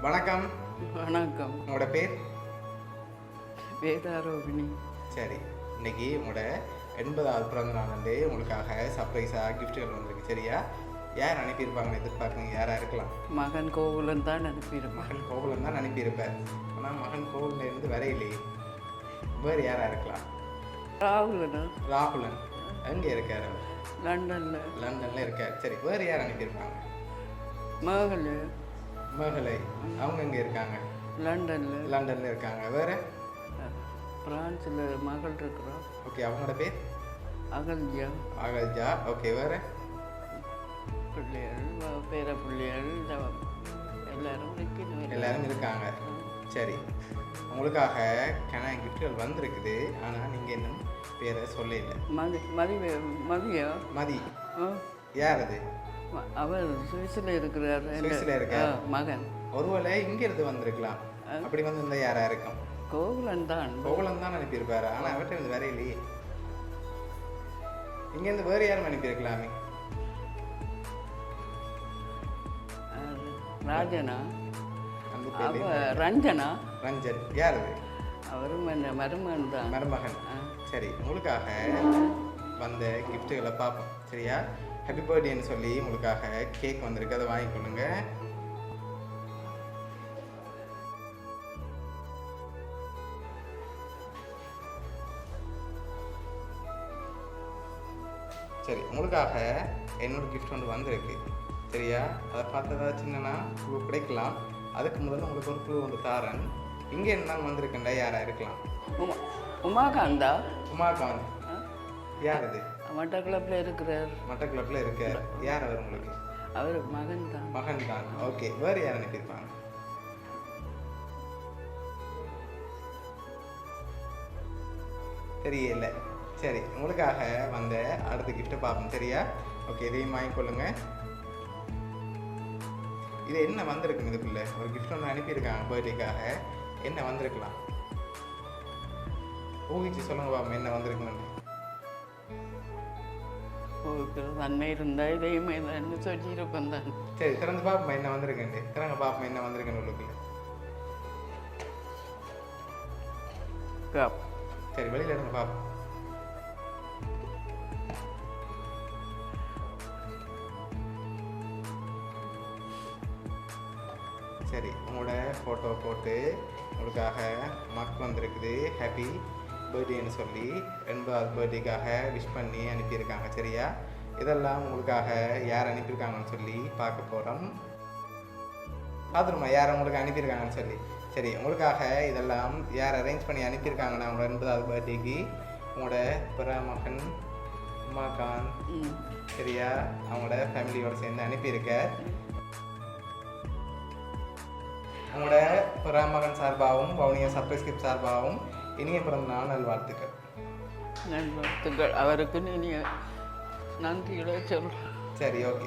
வணக்கம். வணக்கம். உங்களோட பேர்? வேதாரோகிணி. சரி, இன்னைக்கு உங்களோட 80வது பிறந்த நாள் வந்து உங்களுக்காக சர்ப்ரைஸாக கிஃப்ட்டுகள் வந்திருக்கு. சரியா? யார் அனுப்பியிருப்பாங்கன்னு எதிர்பார்க்குறீங்க? யாராக இருக்கலாம்? மகன் கோகுலன் தான் அனுப்பியிருப்பான். மகன் கோகுலன் தான் அனுப்பியிருப்பார். ஆனால் மகன் கோகுலேருந்து வரையிலே வேறு யாராக இருக்கலாம்? ராகுலனா? ராகுலன் எங்கே இருக்கார்? அவர் லண்டனில் இருக்கார். சரி, வேறு யார் அனுப்பியிருப்பாங்க? மகளு மகளை. அவங்க எங்கே இருக்காங்க? லண்டனில் இருக்காங்க. வேறு? பிரான்ஸில் மகள் இருக்கிறா. ஓகே, அவங்களோட பேர்? அகல்ஜா. ஓகே, வேறு? பிள்ளைகள், பேர பிள்ளைகள் எல்லாரும் இருக்காங்க. சரி, உங்களுக்காக கிஃப்ட்கள் வந்திருக்குது. ஆனால் நீங்கள் இன்னும் பேரை சொல்ல இல்லை. மதி. யார் அது? அவர் சுவிஸில் இருக்கிறார். இருக்கார் மகன். ஒருவேளை இங்கிருந்து வந்திருக்கலாம். அப்படி வந்திருந்தா யாரா இருக்கும்? கோகுலன் தான் அனுப்பியிருப்பாரு. ஆனால் அவர்கிட்ட இருந்து வேற இல்லையே. இங்கேருந்து வேறு யாரும் அனுப்பியிருக்கலாமே. ராஜனா? ரஞ்சன். யார் அது? அவரும் மருமகன் தான். மருமகன். சரி, உங்களுக்காக வந்த கிஃப்ட்டுகளை பார்ப்போம். சரியா? ஹாப்பி பர்த்டேன்னு சொல்லி உங்களுக்காக கேக் வந்திருக்கு. அதை வாங்கிக்கொள்ளுங்க. சரி, உங்களுக்காக என்னோட கிஃப்ட் ஒன்று வந்திருக்கு. சரியா? அதை பார்த்ததா சின்னனா க்ளூ கிடைக்கலாம். அதுக்கு முதல்ல உங்களுக்கு ஒரு க்ளூ ஒன்று தாரன். இங்கே என்ன வந்திருக்குண்டா யாராக இருக்கலாம்? உமாகாந்த். யார் அது? மட்டக்களப்பில் இருக்கார். யார் அவர் உங்களுக்கு? அவர் மகன் தான். ஓகே, வேறு யார் அனுப்பியிருப்பாங்க? தெரியல. சரி, உங்களுக்காக வந்த அடுத்த கிஃப்ட்டை பார்ப்போம். சரியா? ஓகே, இதையும் வாங்கிக்கொள்ளுங்க. இது என்ன வந்திருக்குங்க? இதுக்குள்ள ஒரு கிஃப்ட் ஒன்று அனுப்பியிருக்காங்க பர்த்டேக்காக. என்ன வந்திருக்கலாம்? ஊகிச்சு சொல்லுங்க பாப்போம், என்ன வந்திருக்குன்னு. நன்மை இருந்தா இதையுமே சொல்லியிருப்பேன் தான். சரி, திறந்து பார்ப்போம் என்ன வந்திருக்குன்னு. திறங்க பார்ப்போம் என்ன வந்திருக்குன்னு உள்ளுக்குள்ள. சரி, வெளியில இருந்து பார்ப்போம். சரி, உங்களோட ஃபோட்டோ போட்டு உங்களுக்காக மக் வந்திருக்குது. ஹாப்பி பர்த்டேன்னு சொல்லி 80வது பர்த்டேக்காக விஷ் பண்ணி அனுப்பியிருக்காங்க. சரியா? இதெல்லாம் உங்களுக்காக யார் அனுப்பியிருக்காங்கன்னு சொல்லி பார்க்க போகிறோம். பார்த்துருமா யார் உங்களுக்கு அனுப்பியிருக்காங்கன்னு சொல்லி. சரி, உங்களுக்காக இதெல்லாம் யார் அரேஞ்ச் பண்ணி அனுப்பியிருக்காங்கன்னா உங்களோட 80வது பர்த்டேக்கு உங்களோட மகன் உமாகாந்த். சரியா? அவங்களோட ஃபேமிலியோடு சேர்ந்து அனுப்பியிருக்க. உங்களோட மகன் சார்பாகவும் வவுனியா சர்ப்ரைஸ் கிஃப்ட் சார்பாகவும் இனிய பிறந்த நாள் நல்வாழ்த்துக்கள். அவருக்கு இனிய நன்றிகளை சொல்கிறேன். சரி, ஓகே.